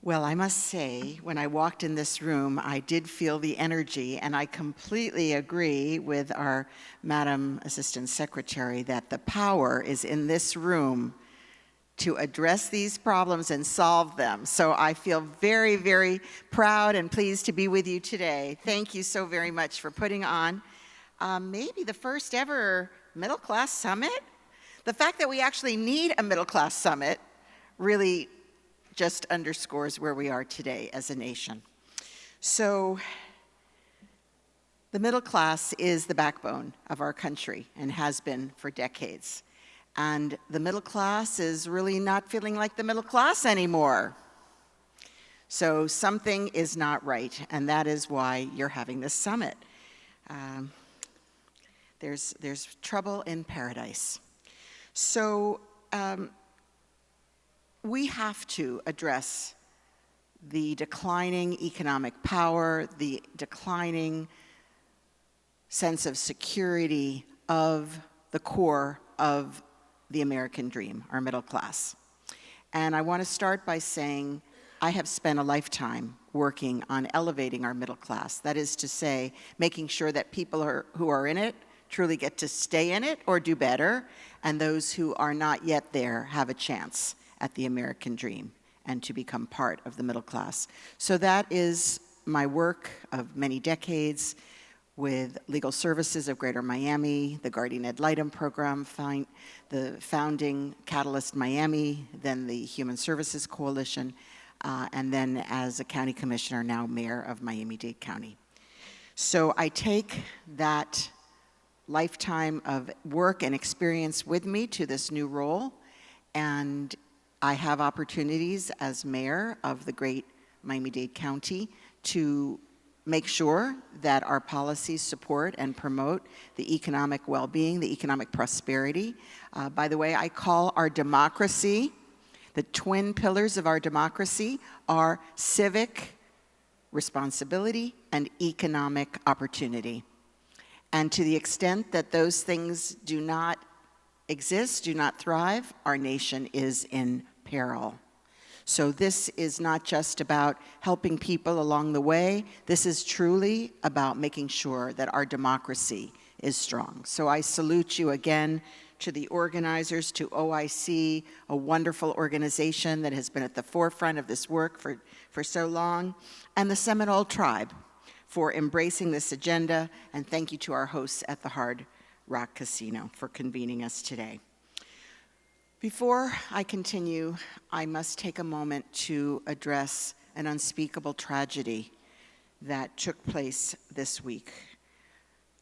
Well, I must say, when I walked in this room, I did feel the energy, and I completely agree with our Madam Assistant Secretary that the power is in this room to address these problems and solve them. So I feel very, very proud and pleased to be with you today. Thank you so very much for putting on maybe the first ever middle class summit. The fact that we actually need a middle class summit really just underscores where we are today as a nation. So the middle class is the backbone of our country and has been for decades. And the middle class is really not feeling like the middle class anymore. So something is not right, and that is why you're having this summit. There's trouble in paradise. So we have to address the declining economic power, the declining sense of security of the core of the American dream, our middle class. And I want to start by saying I have spent a lifetime working on elevating our middle class. That is to say, making sure that people who are in it truly get to stay in it or do better, and those who are not yet there have a chance at the American dream and to become part of the middle class. So that is my work of many decades with Legal Services of Greater Miami, the Guardian Ad Litem program, the founding Catalyst Miami, then the Human Services Coalition, and then as a county commissioner, now mayor of Miami-Dade County. So I take that lifetime of work and experience with me to this new role, and I have opportunities as mayor of the great Miami-Dade County to make sure that our policies support and promote the economic well-being, the economic prosperity. By the way, I call our democracy, the twin pillars of our democracy are civic responsibility and economic opportunity. And to the extent that those things do not exist, do not thrive, our nation is in peril. So this is not just about helping people along the way. This is truly about making sure that our democracy is strong. So I salute you again to the organizers, to OIC, a wonderful organization that has been at the forefront of this work for so long, and the Seminole Tribe for embracing this agenda, and thank you to our hosts at the Hard Rock Casino for convening us today. Before I continue, I must take a moment to address an unspeakable tragedy that took place this week.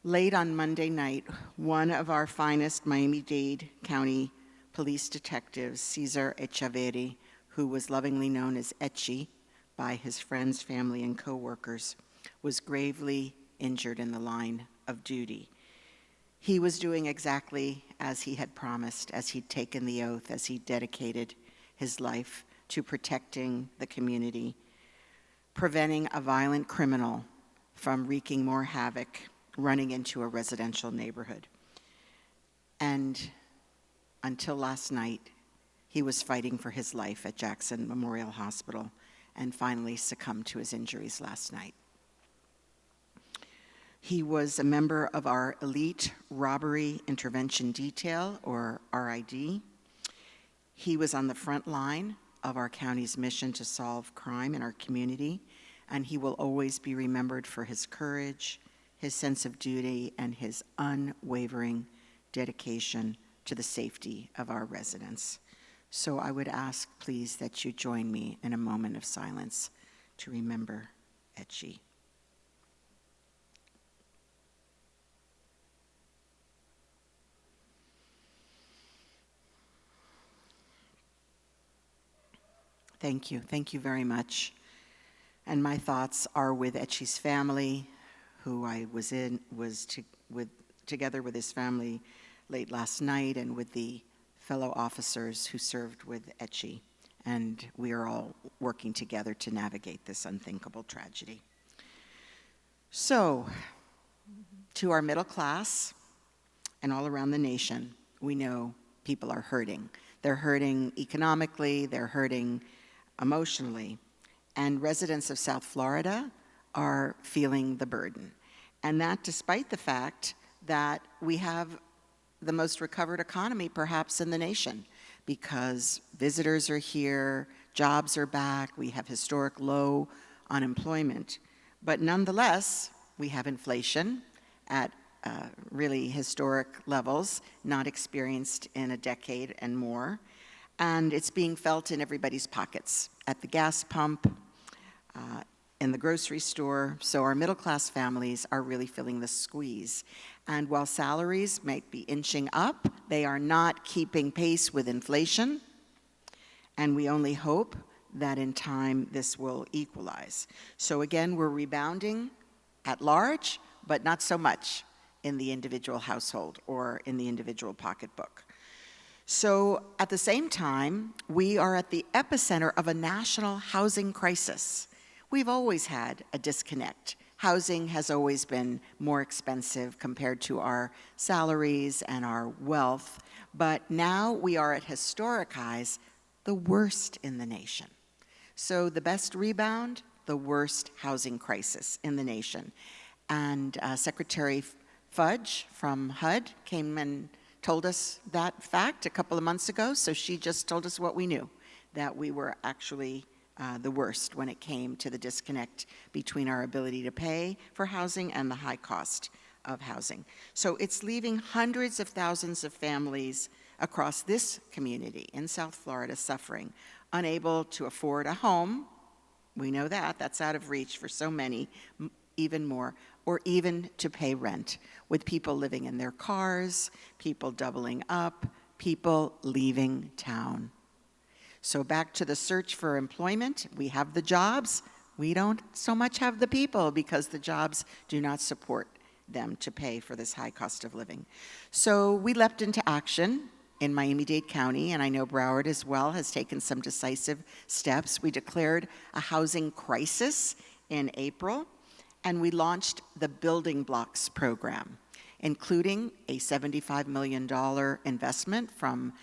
Late on Monday night, one of our finest Miami-Dade County police detectives, Cesar Echeverri, who was lovingly known as Etchi by his friends, family, and coworkers, was gravely injured in the line of duty. He was doing exactly as he had promised, as he'd taken the oath, as he dedicated his life to protecting the community, preventing a violent criminal from wreaking more havoc, running into a residential neighborhood. And until last night, he was fighting for his life at Jackson Memorial Hospital and finally succumbed to his injuries last night. He was a member of our Elite Robbery Intervention Detail, or RID. He was on the front line of our county's mission to solve crime in our community, and he will always be remembered for his courage, his sense of duty, and his unwavering dedication to the safety of our residents. So I would ask, please, that you join me in a moment of silence to remember Etchi. Thank you. Thank you very much. And my thoughts are with Etchi's family, who I was together with his family late last night, and with the fellow officers who served with Etchi. And we are all working together to navigate this unthinkable tragedy. So, to our middle class and all around the nation, we know people are hurting. They're hurting economically, they're hurting emotionally, and residents of South Florida are feeling the burden. And that despite the fact that we have the most recovered economy perhaps in the nation, because visitors are here, jobs are back, we have historic low unemployment. But nonetheless, we have inflation at really historic levels, not experienced in a decade and more. And it's being felt in everybody's pockets, at the gas pump, in the grocery store. So our middle-class families are really feeling the squeeze. And while salaries might be inching up, they are not keeping pace with inflation. And we only hope that in time this will equalize. So again, we're rebounding at large, but not so much in the individual household or in the individual pocketbook. So at the same time, we are at the epicenter of a national housing crisis. We've always had a disconnect. Housing has always been more expensive compared to our salaries and our wealth, but now we are at historic highs, the worst in the nation. So the best rebound, the worst housing crisis in the nation. And Secretary Fudge from HUD came and told us that fact a couple of months ago, so she just told us what we knew, that we were actually the worst when it came to the disconnect between our ability to pay for housing and the high cost of housing. So it's leaving hundreds of thousands of families across this community in South Florida suffering, unable to afford a home. We know that, that's out of reach for so many, even more, or even to pay rent, with people living in their cars, people doubling up, people leaving town. So back to the search for employment, we have the jobs, we don't so much have the people because the jobs do not support them to pay for this high cost of living. So we leapt into action in Miami-Dade County, and I know Broward as well has taken some decisive steps. We declared a housing crisis in April, and we launched the Building Blocks program, including a $75 million investment from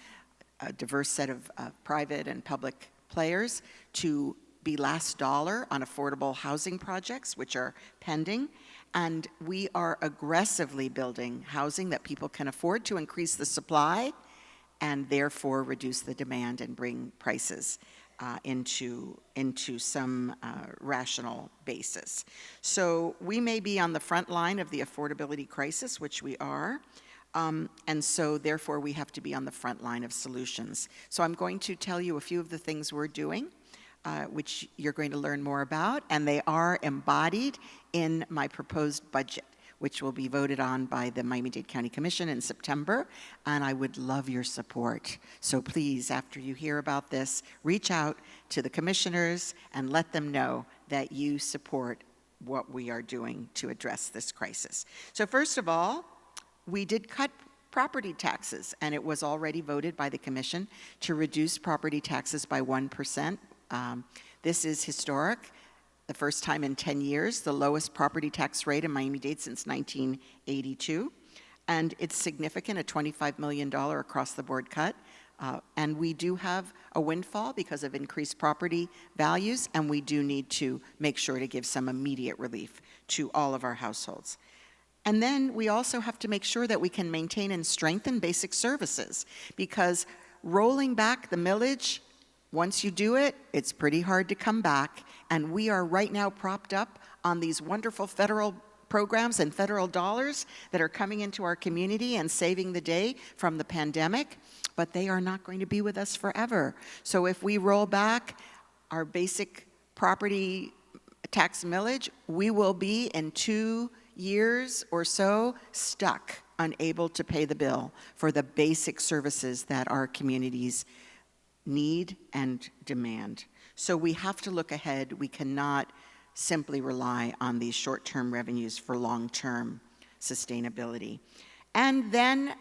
a diverse set of private and public players to be last dollar on affordable housing projects, which are pending. And we are aggressively building housing that people can afford to increase the supply and therefore reduce the demand and bring prices into some rational basis. So we may be on the front line of the affordability crisis, which we are, and so therefore we have to be on the front line of solutions. So I'm going to tell you a few of the things we're doing, which you're going to learn more about, and they are embodied in my proposed budget, which will be voted on by the Miami-Dade County Commission in September, and I would love your support. So please, after you hear about this, reach out to the commissioners and let them know that you support what we are doing to address this crisis. So first of all, we did cut property taxes, and it was already voted by the commission to reduce property taxes by 1%. This is historic. The first time in 10 years, the lowest property tax rate in Miami-Dade since 1982. And it's significant, a $25 million across-the-board cut. And we do have a windfall because of increased property values, and we do need to make sure to give some immediate relief to all of our households. And then we also have to make sure that we can maintain and strengthen basic services, because rolling back the millage, once you do it, it's pretty hard to come back. And we are right now propped up on these wonderful federal programs and federal dollars that are coming into our community and saving the day from the pandemic, but they are not going to be with us forever. So if we roll back our basic property tax millage, we will be in 2 years or so stuck, unable to pay the bill for the basic services that our communities need and demand. So we have to look ahead. We cannot simply rely on these short-term revenues for long-term sustainability. And then,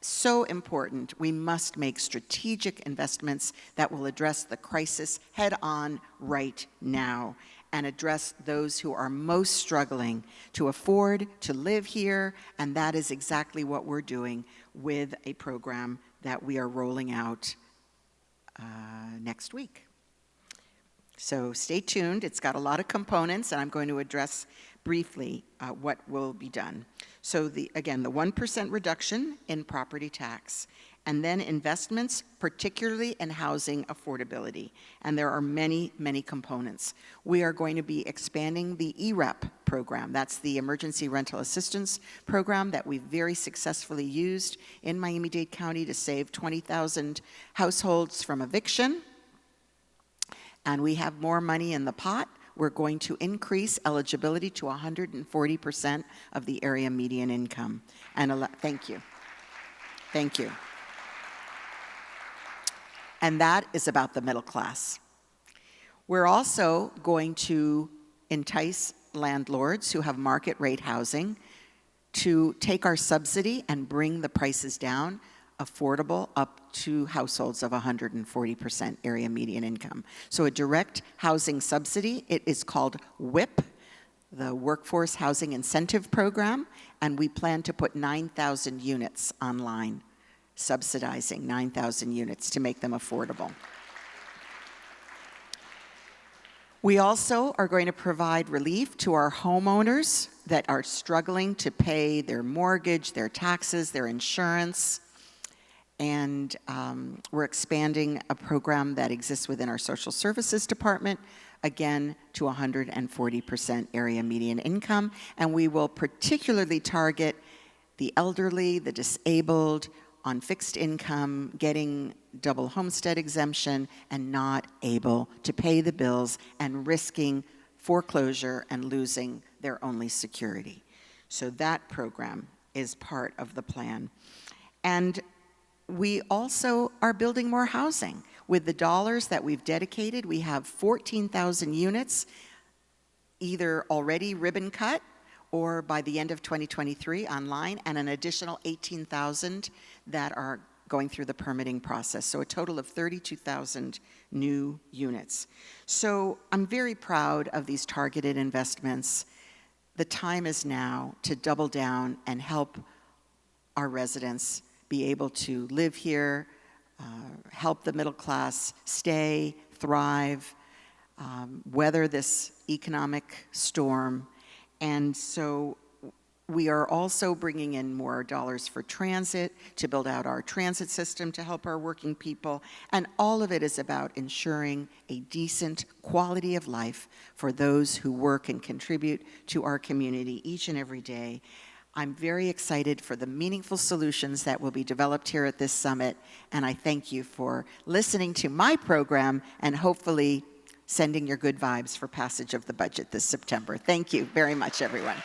so important, we must make strategic investments that will address the crisis head-on right now and address those who are most struggling to afford to live here, and that is exactly what we're doing with a program that we are rolling out next week. So stay tuned. It's got a lot of components, and I'm going to address briefly what will be done. So again, the 1% reduction in property tax, and then investments, particularly in housing affordability. And there are many, many components. We are going to be expanding the ERAP program. That's the Emergency Rental Assistance Program that we've very successfully used in Miami-Dade County to save 20,000 households from eviction. And we have more money in the pot. We're going to increase eligibility to 140% of the area median income. And thank you. Thank you. And that is about the middle class. We're also going to entice landlords who have market rate housing to take our subsidy and bring the prices down, affordable up to households of 140% area median income. So a direct housing subsidy, it is called WIP, the Workforce Housing Incentive Program, and we plan to put 9,000 units online, subsidizing 9,000 units to make them affordable. We also are going to provide relief to our homeowners that are struggling to pay their mortgage, their taxes, their insurance. And we're expanding a program that exists within our social services department, again, to 140% area median income. And we will particularly target the elderly, the disabled, on fixed income, getting double homestead exemption, and not able to pay the bills and risking foreclosure and losing their only security. So that program is part of the plan. And we also are building more housing. With the dollars that we've dedicated, we have 14,000 units, either already ribbon cut or by the end of 2023 online, and an additional 18,000 that are going through the permitting process. So a total of 32,000 new units. So I'm very proud of these targeted investments. The time is now to double down and help our residents be able to live here, help the middle class stay, thrive, weather this economic storm. And so we are also bringing in more dollars for transit to build out our transit system to help our working people. And all of it is about ensuring a decent quality of life for those who work and contribute to our community each and every day. I'm very excited for the meaningful solutions that will be developed here at this summit, and I thank you for listening to my program and hopefully sending your good vibes for passage of the budget this September. Thank you very much, everyone.